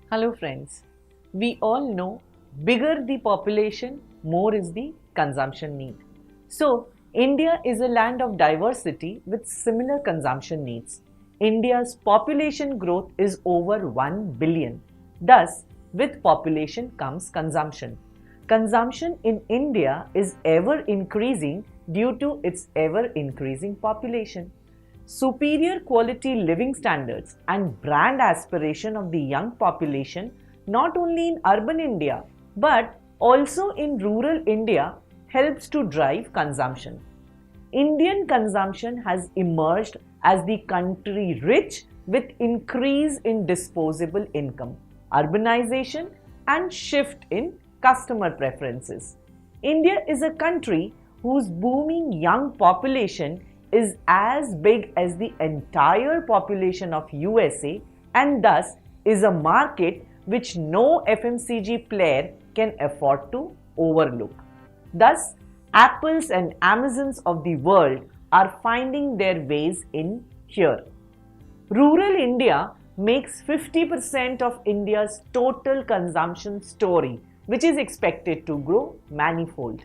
Hello friends. We all know bigger the population, more is the consumption need. So, India is a land of diversity with similar consumption needs. India's population growth is over 1 billion. Thus, with population comes consumption. Consumption in India is ever increasing due to its ever increasing population. Superior quality living standards and brand aspiration of the young population, not only in urban India but also in rural India, helps to drive consumption. Indian consumption has emerged as the country rich with increase in disposable income, urbanization, and shift in customer preferences. India is a country whose booming young population is as big as the entire population of USA and thus is a market which no FMCG player can afford to overlook. Thus, Apples and Amazons of the world are finding their ways in here. Rural India makes 50% of India's total consumption story, which is expected to grow manifold.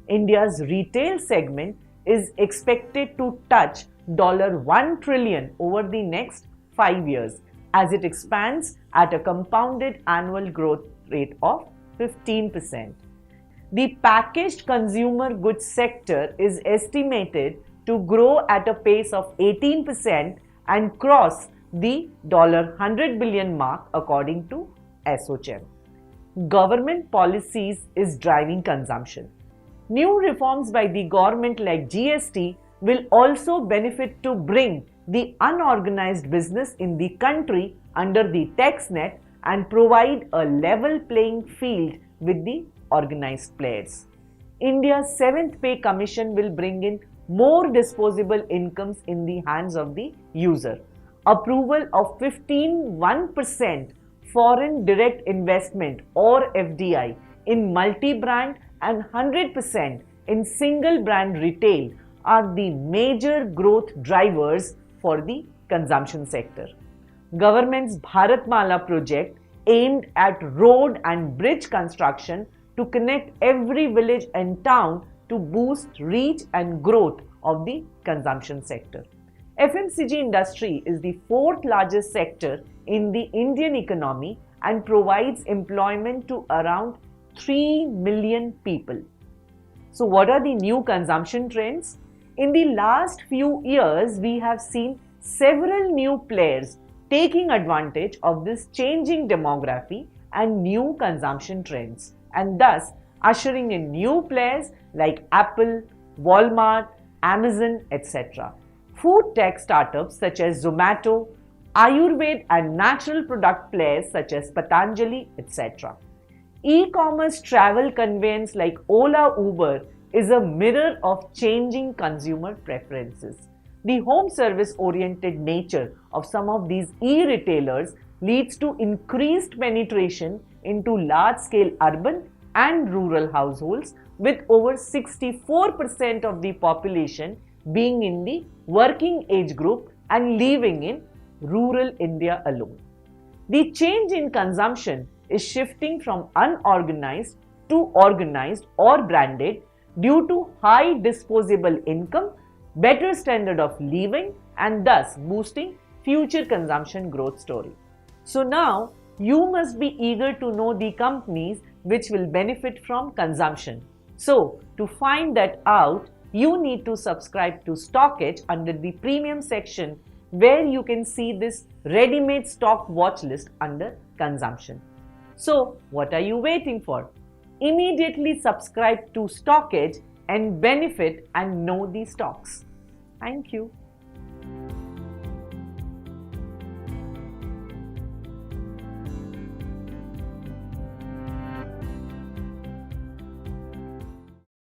India's retail segment is expected to touch $1 trillion over the next 5 years as it expands at a compounded annual growth rate of 15%. The packaged consumer goods sector is estimated to grow at a pace of 18% and cross the $100 billion mark according to ASSOCHAM. Government policies is driving consumption. New reforms by the government like GST will also benefit to bring the unorganized business in the country under the tax net and provide a level playing field with the organized players. India's 7th Pay Commission will bring in more disposable incomes in the hands of the user. Approval of 1% foreign direct investment or FDI in multi-brand and 100% in single brand retail are the major growth drivers for the consumption sector. Government's Bharatmala project aimed at road and bridge construction to connect every village and town to boost reach and growth of the consumption sector. FMCG industry is the 4th largest sector in the Indian economy and provides employment to around 3 million people. So what are the new consumption trends? In the last few years, we have seen several new players taking advantage of this changing demography and new consumption trends, and thus ushering in new players like Apple, Walmart, Amazon, etc. Food tech startups such as Zomato, Ayurved and natural product players such as Patanjali, etc. E-commerce travel conveyance like Ola, Uber is a mirror of changing consumer preferences. The home service oriented nature of some of these e-retailers leads to increased penetration into large scale urban and rural households, with over 64% of the population being in the working age group and living in rural India alone. The change in consumption is shifting from unorganized to organized or branded due to high disposable income, better standard of living, and thus boosting future consumption growth story. So now you must be eager to know the companies which will benefit from consumption. So to find that out, you need to subscribe to StockEdge under the premium section where you can see this ready-made stock watch list under consumption. So what are you waiting for? Immediately subscribe to StockEdge and benefit and know the stocks. Thank you.